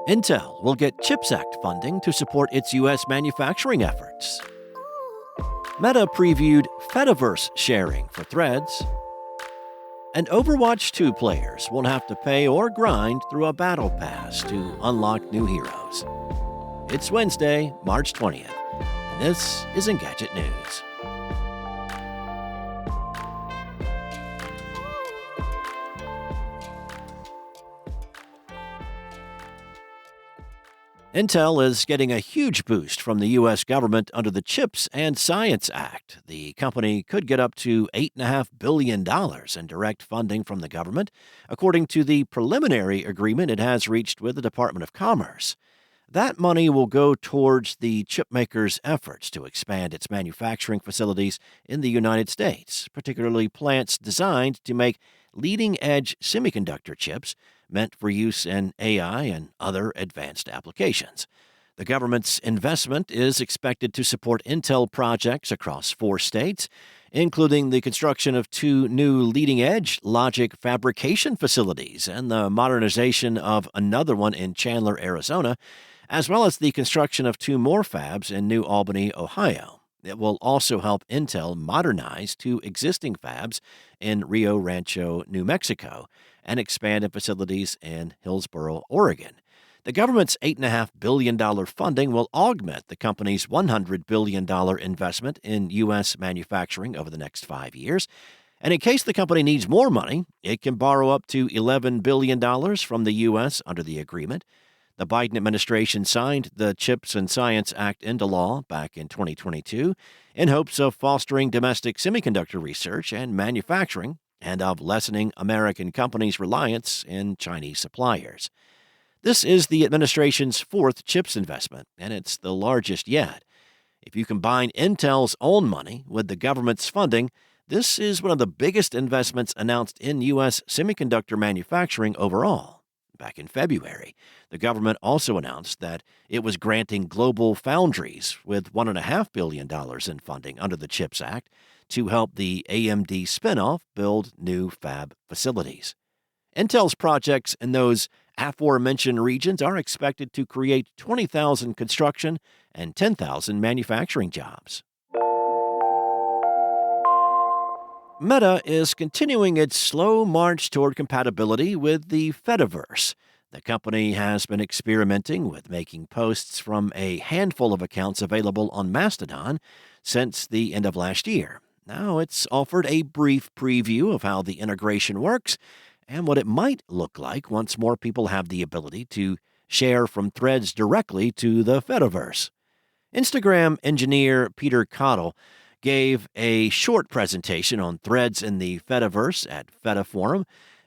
Intel will get CHIPS Act funding to support its U.S. manufacturing efforts. Meta previewed fediverse sharing for Threads. And Overwatch 2 players won't have to pay or grind through a battle pass to unlock new heroes. It's Wednesday, March 20th, and this is Engadget News. Intel is getting a huge boost from the U.S. government under the CHIPS and Science Act. The company could get up to $8.5 billion in direct funding from the government, according to the preliminary agreement it has reached with the Department of Commerce. That money will go towards the chipmaker's efforts to expand its manufacturing facilities in the United States, particularly plants designed to make leading-edge semiconductor chips meant for use in AI and other advanced applications. The government's investment is expected to support Intel projects across 4 states, including the construction of 2 new leading-edge logic fabrication facilities and the modernization of another one in Chandler, Arizona, as well as the construction of 2 more fabs in New Albany, Ohio. It will also help Intel modernize 2 existing fabs in Rio Rancho, New Mexico, and expand facilities in Hillsboro, Oregon. The government's $8.5 billion funding will augment the company's $100 billion investment in U.S. manufacturing over the next 5 years. And in case the company needs more money, it can borrow up to $11 billion from the U.S. under the agreement. The Biden administration signed the CHIPS and Science Act into law back in 2022 in hopes of fostering domestic semiconductor research and manufacturing and of lessening American companies' reliance in Chinese suppliers. This is the administration's 4th CHIPS investment, and it's the largest yet. If you combine Intel's own money with the government's funding, this is one of the biggest investments announced in U.S. semiconductor manufacturing overall. Back in February, the government also announced that it was granting Global Foundries with $1.5 billion in funding under the CHIPS Act to help the AMD spinoff build new fab facilities. Intel's projects in those aforementioned regions are expected to create 20,000 construction and 10,000 manufacturing jobs. Meta is continuing its slow march toward compatibility with the fediverse. The company has been experimenting with making posts from a handful of accounts available on Mastodon since the end of last year. Now it's offered a brief preview of how the integration works and what it might look like once more people have the ability to share from threads directly to the fediverse. Instagram engineer Peter Cottle gave a short presentation on threads in the fediverse at FediForum,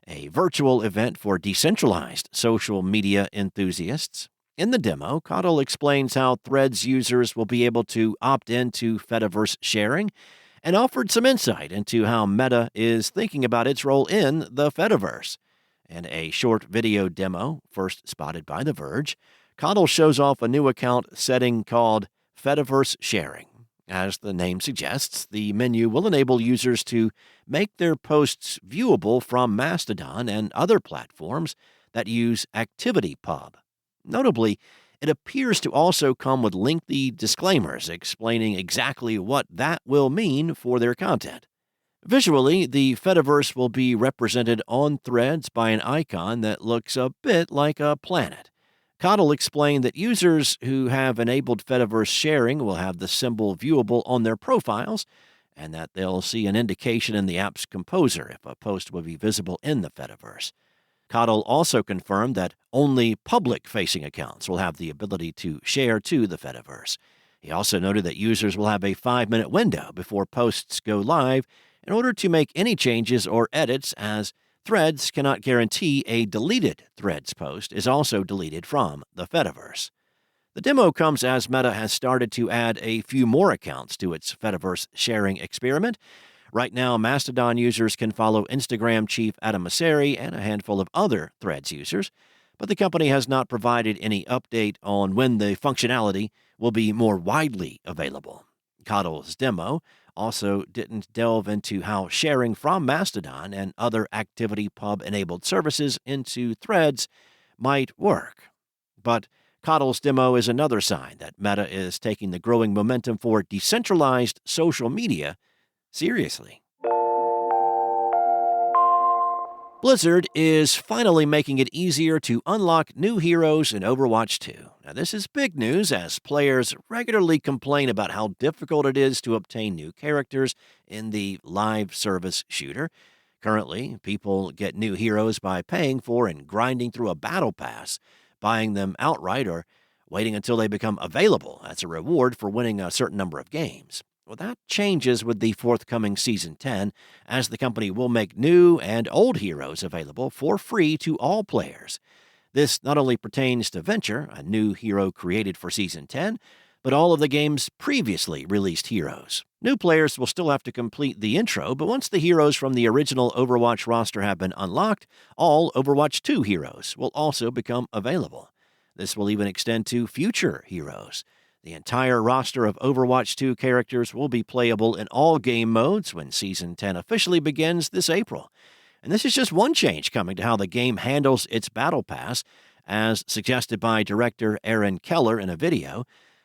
a virtual event for decentralized social media enthusiasts. In the demo, Cottle explains how Threads users will be able to opt into fediverse sharing and offered some insight into how Meta is thinking about its role in the fediverse. In a short video demo, first spotted by The Verge, Cottle shows off a new account setting called Fediverse Sharing. As the name suggests, the menu will enable users to make their posts viewable from Mastodon and other platforms that use ActivityPub. Notably, it appears to also come with lengthy disclaimers explaining exactly what that will mean for their content. Visually, the Fediverse will be represented on Threads by an icon that looks a bit like a planet. Cottle explained that users who have enabled Fediverse sharing will have the symbol viewable on their profiles, and that they'll see an indication in the app's composer if a post will be visible in the Fediverse. Cottle also confirmed that only public-facing accounts will have the ability to share to the Fediverse. He also noted that users will have a 5-minute window before posts go live in order to make any changes or edits, as Threads cannot guarantee a deleted Threads post is also deleted from the Fediverse. The demo comes as Meta has started to add a few more accounts to its Fediverse sharing experiment. Right now, Mastodon users can follow Instagram chief Adam Mosseri and a handful of other Threads users, but the company has not provided any update on when the functionality will be more widely available. Cottle's demo also didn't delve into how sharing from Mastodon and other ActivityPub-enabled services into Threads might work. But Coddle's demo is another sign that Meta is taking the growing momentum for decentralized social media seriously. Blizzard is finally making it easier to unlock new heroes in Overwatch 2. Now, this is big news as players regularly complain about how difficult it is to obtain new characters in the live service shooter. Currently, people get new heroes by paying for and grinding through a battle pass, buying them outright, or waiting until they become available as a reward for winning a certain number of games. Well, that changes with the forthcoming Season 10, as the company will make new and old heroes available for free to all players. This not only pertains to Venture, a new hero created for Season 10, but all of the game's previously released heroes. New players will still have to complete the intro, but once the heroes from the original Overwatch roster have been unlocked, all Overwatch 2 heroes will also become available. This will even extend to future heroes. The entire roster of Overwatch 2 characters will be playable in all game modes when Season 10 officially begins this April. And this is just one change coming to how the game handles its Battle Pass. As suggested by director Aaron Keller in a video,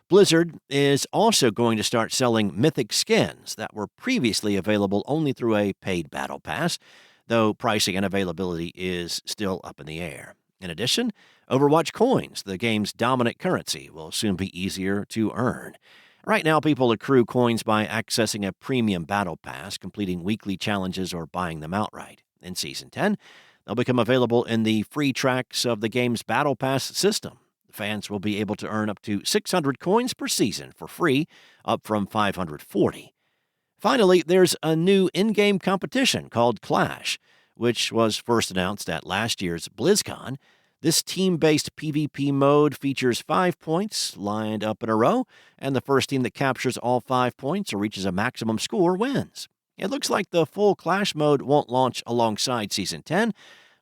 Blizzard is also going to start selling mythic skins that were previously available only through a paid Battle Pass, though pricing and availability is still up in the air. In addition, Overwatch coins, the game's dominant currency, will soon be easier to earn. Right now, people accrue coins by accessing a premium battle pass, completing weekly challenges, or buying them outright. In Season 10, they'll become available in the free tracks of the game's battle pass system. Fans will be able to earn up to 600 coins per season for free, up from 540. Finally, there's a new in-game competition called Clash, which was first announced at last year's BlizzCon. This team-based PvP mode features 5 points lined up in a row, and the first team that captures all 5 points or reaches a maximum score wins. It looks like the full Clash mode won't launch alongside Season 10,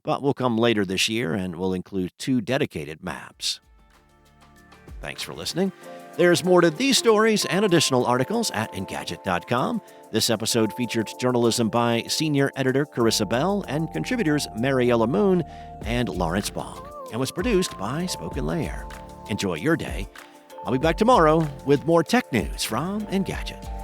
but will come later this year and will include 2 dedicated maps. Thanks for listening. There's more to these stories and additional articles at Engadget.com. This episode featured journalism by senior editor Carissa Bell and contributors Mariella Moon and Lawrence Bonk, and was produced by Spoken Layer. Enjoy your day. I'll be back tomorrow with more tech news from Engadget.